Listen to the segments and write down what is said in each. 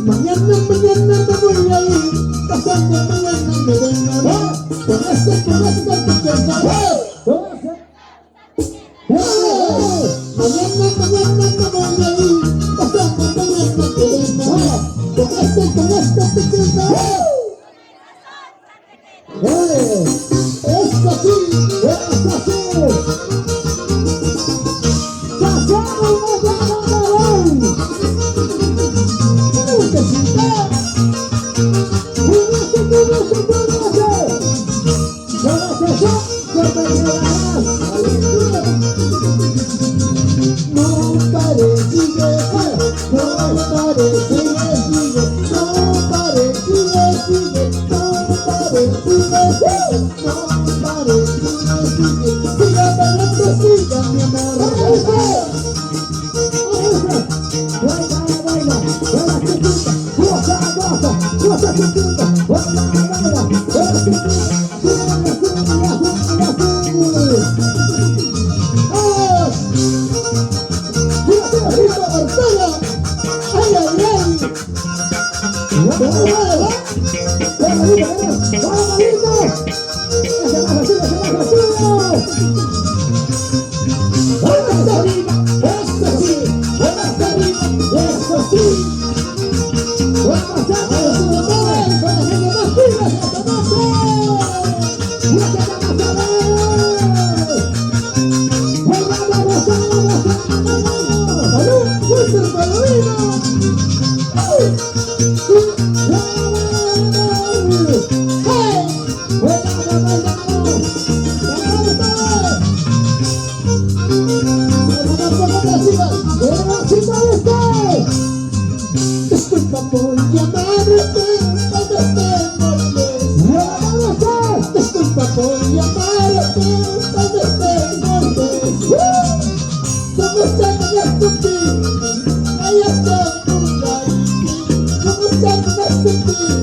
Mañana me voy a ir, pasando mañana me vengo, con ese que pensar. Mañana me voy a ir, pasando mañana me vengo, con ese que pensar. Esto sí, esto sí. No pare, sigue, no pare, sigue, no pare, sigue, no pare, sigue, no pare, sigue, siga bailando, siga mi amor. Baila, baila, baila, chiquita, goza, goza, goza, chiquita, baila, baila, baila, chiquita. Disculpa por llamarte cuando te molestes. Disculpa por llamarte cuando te molestes. Como sabes sentir, hay hasta por ahí. Como sabes sentir,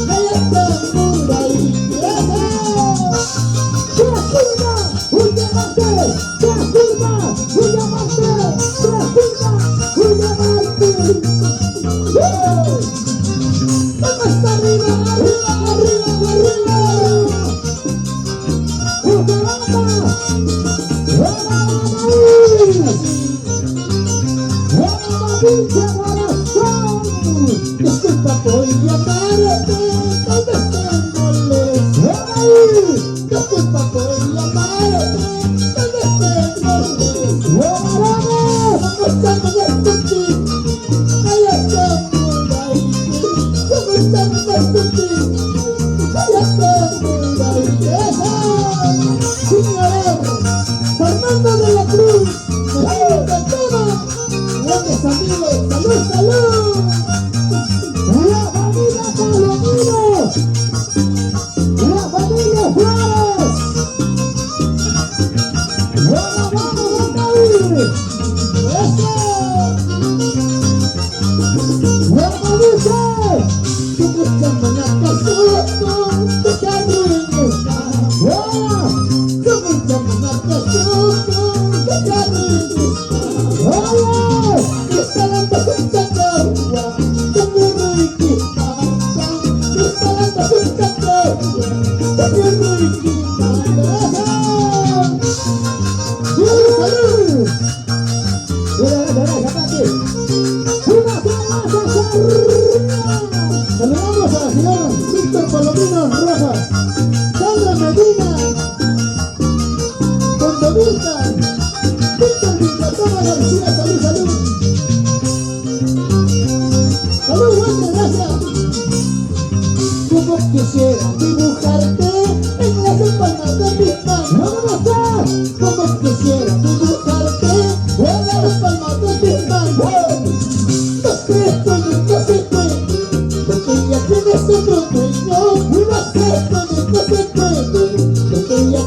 hay hasta por ahí. Tranquila, un diamante, tranquila, un diamante, tranquila, un diamante. Vamos hasta arriba, arriba, arriba, arriba. Disculpa por llamarte cuando te molestes. Disculpa por llamarte cuando te molestes. Vamos a sentir, hay hasta por ahí. Vamos a sentir, hay hasta por ahí. Señor Fernando de la Cruz, amigo de todos, grandes amigos, salud, salud. La familia Palomino, la familia Flores. Vamos, vamos, vamos. Eso. Vamos, dice. Tu busca manata soto, tu carril está. Tu busca manata soto, tu carril está. Está dando cuenta de agua, de mi riquita. Está dando cuenta de agua, de mi riquita. ¡Salud! Saludamos al señor Víctor Palomino Rojas, Sandra Medina, Condovita, Víctor Villatoma García, salud, salud. Salud, muchas gracias. Como quisiera dibujarte en las palmas de mis manos. Como quisiera dibujarte en las palmas de mis manos. No sé, estoy en consecuente, porque ya tienes otro dueño. No sé, estoy en consecuente, porque ya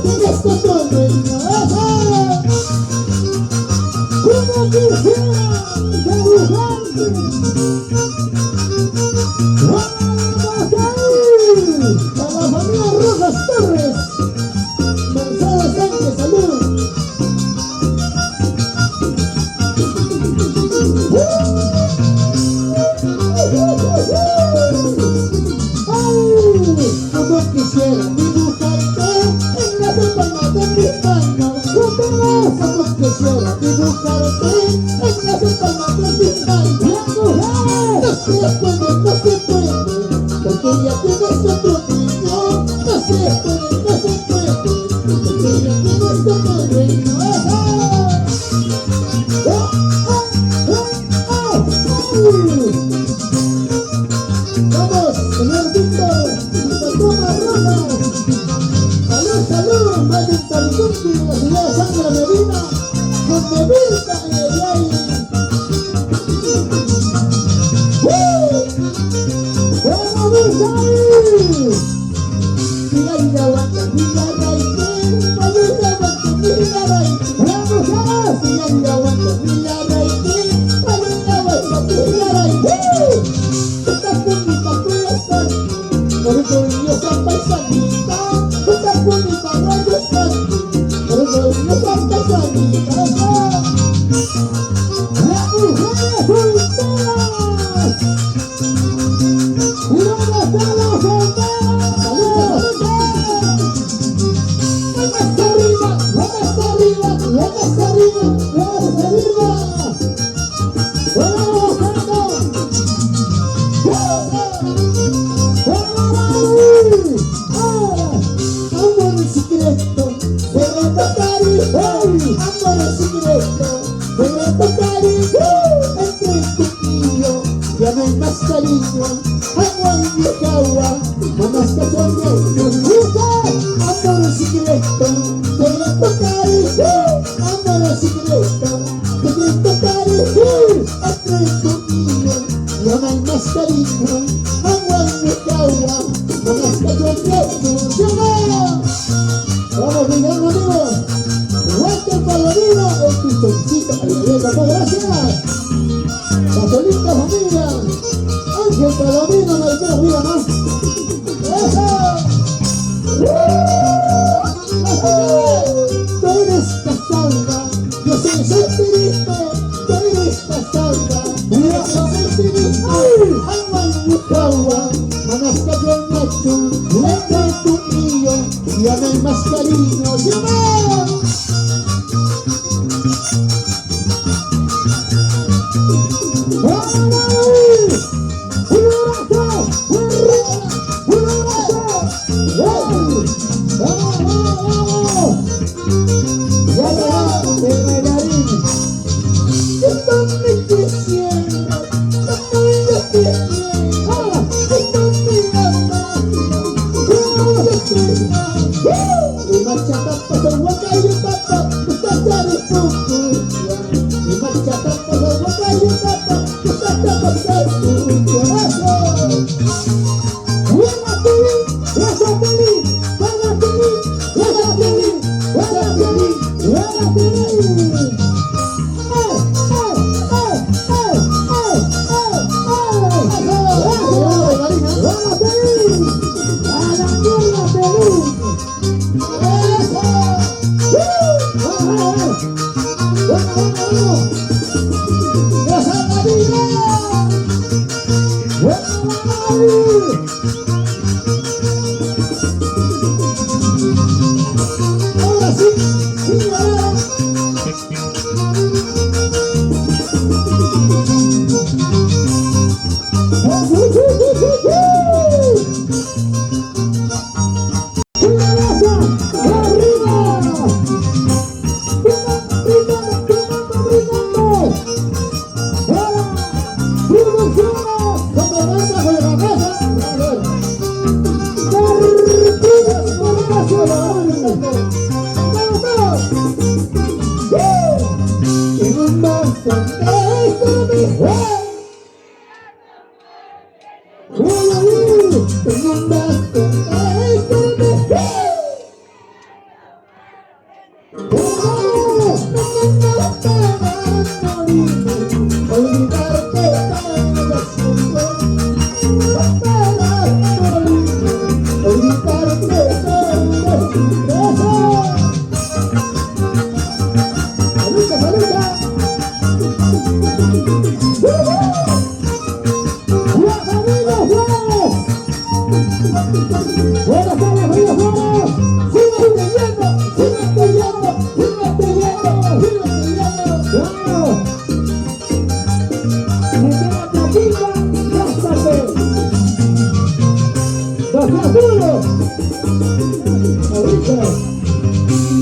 quisiera dibujarte en las palmas de mis manos. Como quisiera dibujarte en las palmas de mis manos. No se puede, no se puede, porque ya tienes otro niño. No se puede, no se puede, porque ya tienes otro niño. Vamos, señor Víctor, la toma roja. Salud, salud, Mayen Tarizumbi, la señora Sandra Medina, con Medina en el aire. ¡Vamos ahí! Mira, aguanta, mira, raíz, mira, aguanta, mira, raíz. ¡Vamos a! Mira, aguanta, mira, raíz, mira, aguanta, mira, raíz. Estás bonita, tú estás, orgullosa paisanita. Estás bonita, tú estás, orgullosa paisanita. ¡Las mujeres solteras! ¡Y dónde están las solteras! ¡Vamos arriba, vamos arriba, vamos arriba, vamos arriba! ¡Vamos, vamos! Amor en secreto, secreto cariño. Amor en secreto, secreto cariño. Entre tú y yo ya no hay más cariño. Agua y vieja agua, no más que sueño. Amor en secreto, secreto cariño. Amor en secreto, secreto cariño. Entre tú y yo ya no hay más cariño. Agua y vieja agua, no más que sueño. Vamos, mi gran amigo Walter Palomino, el pistoncito. Gracias. La solita familia Ángel Palomino, me dijeron arriba, ¿no? ¡Eso! Tú eres casada, yo soy solterito. Tú eres casada, yo soy solterito. Agua y mucha agua, manas cayó en nacho. Entre tú y yo ya no hay más cariño. ¡Llama! Ahora sí, sí, ahora.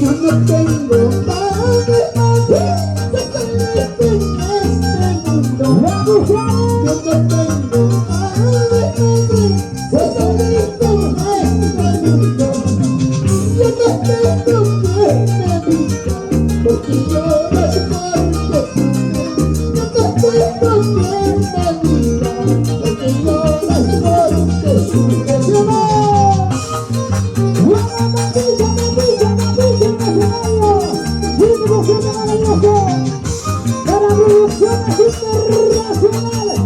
Yo no tengo madre, madre, soy feliz en este mundo. Yo no tengo madre, madre, soy feliz en este mundo. Yo no tengo quien me diga, porque yo no soy fuerte. Yo no tengo quien me diga, porque yo no soy fuerte. Para producciones internacionales,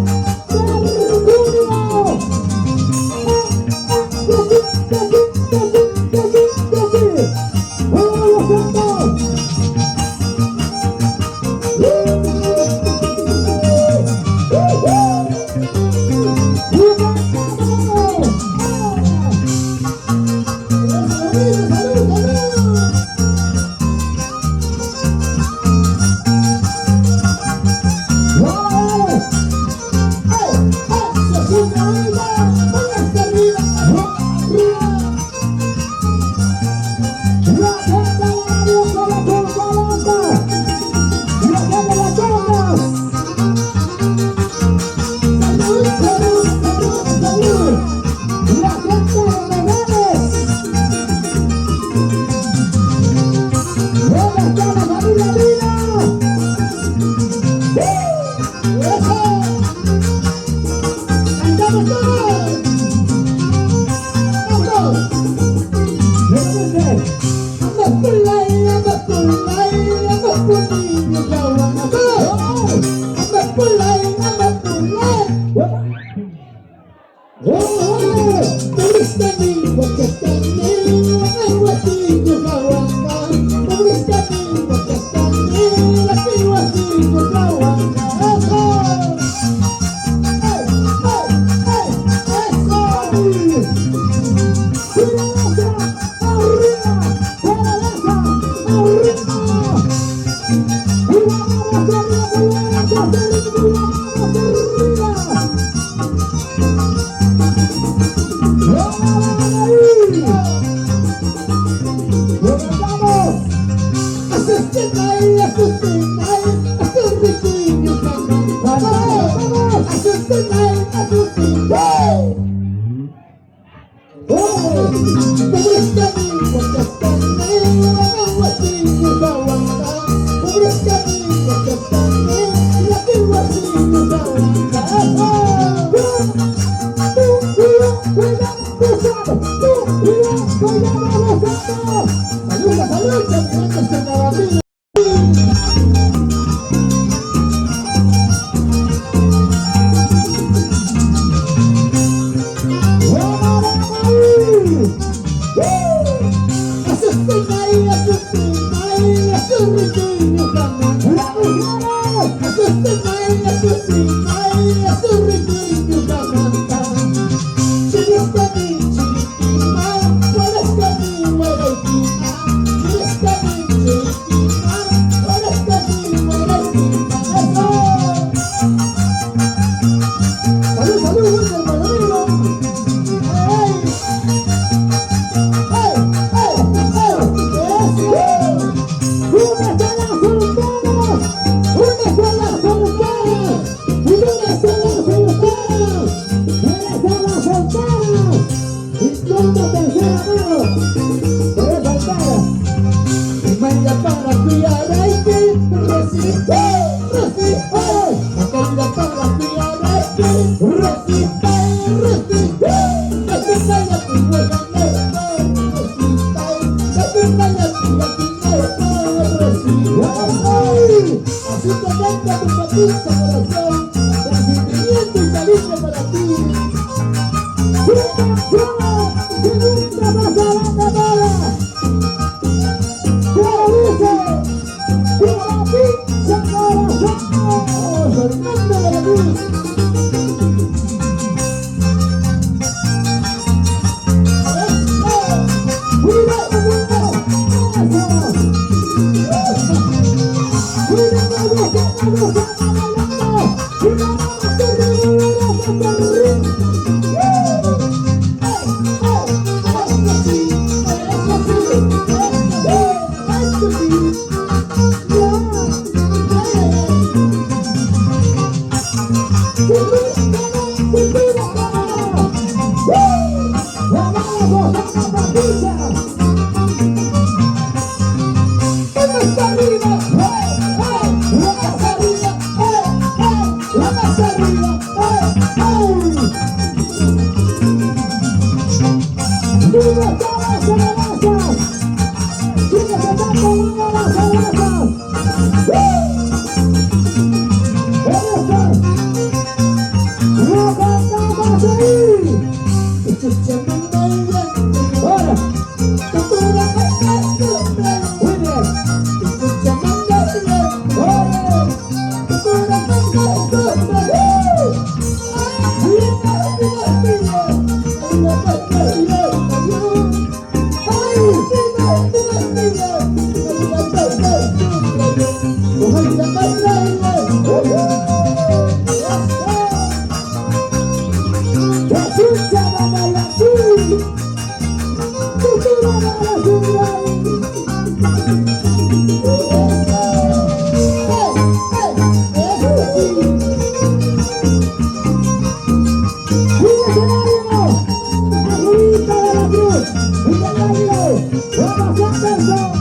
¡Vamos, Anderson!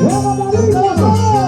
¡Vamos, Marino! ¡Vamos!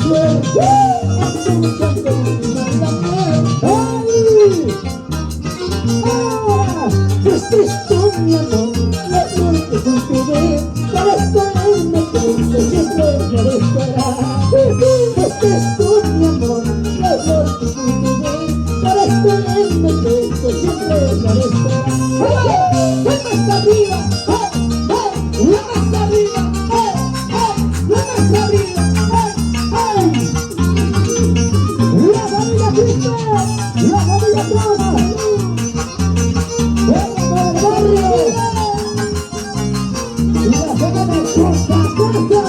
suerte, escuchando una canción. Ahora, Fuiste tú, mi amor, la flor que cultivé, para estar en mi pecho siempre florecerá. Fuiste tú, mi amor, la flor que cultivé, para estar en mi pecho siempre florecerá. ¡Vamos arriba! ¡Vamos arriba! ¡Vamos arriba! la familia Cristo, la familia Plana. Y la gente de Costa Costa.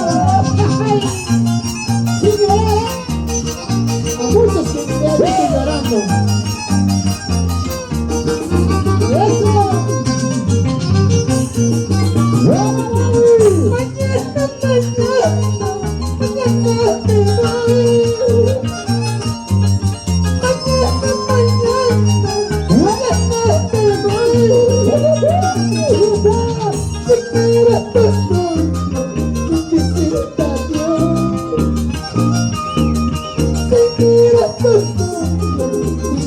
¡Sí, llorar! A muchos que me han visto llorando. ¡Eso! Mañana te voy. Mañana te voy. Mañana te voy. Te quiero tanto, que sienta Dios. Te quiero tanto,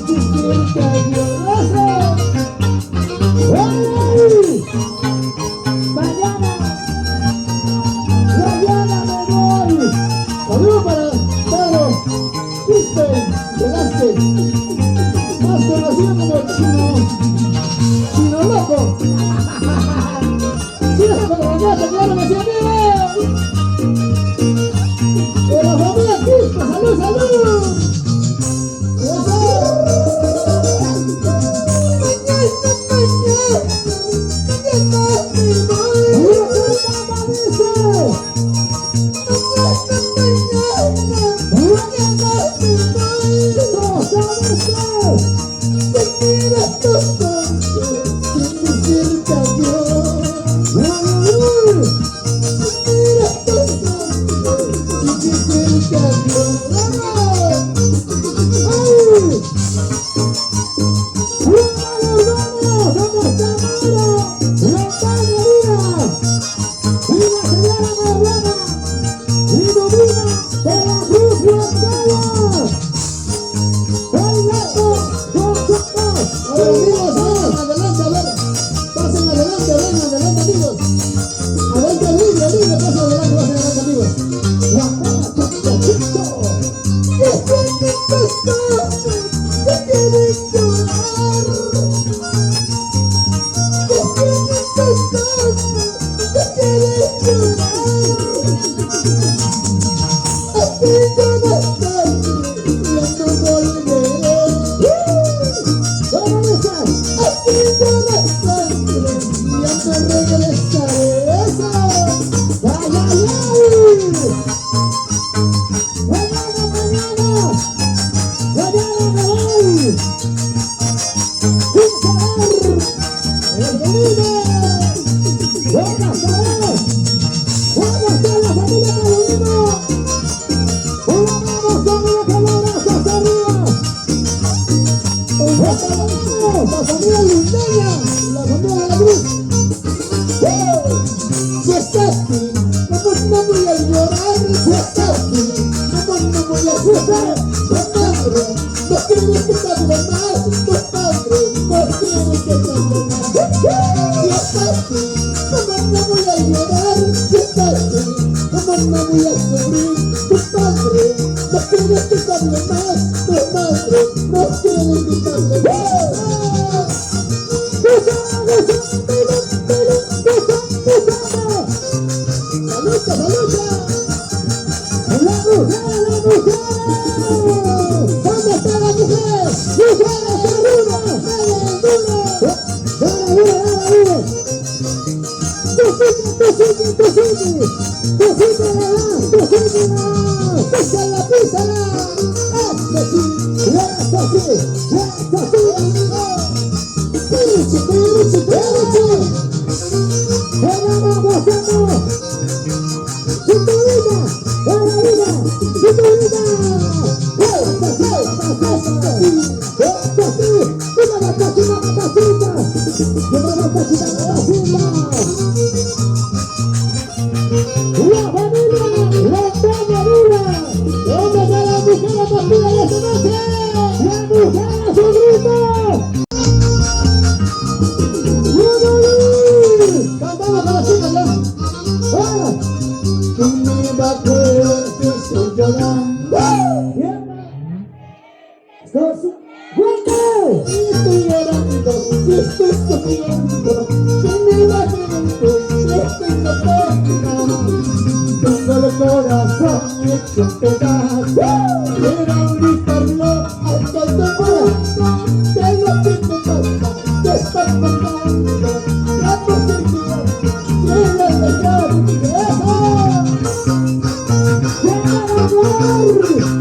que sienta Dios. Mañana me voy. Saludos para Pedro Cristian Velázquez, más conocido como Chino Loco. Chino Loco de la casa, claro que sí, amigos. De la familia Cristo, salud, salud. Eso. La familia, la familia, esta noche. ¡La mujer a su grito! Cantamos con las chicas ya. ¡Ah! ¿Quién me va a creer que estoy llorando? Si estoy llorando, si estoy sufriendo, ¿quién me va a creer que estoy loca? Tengo el corazón hecho pedazos. Quiero gritarlo al todo mundo de lo que me pasa, que está pasando. La posibilidad quiero dejar mi dejo. ¡Llega el amor!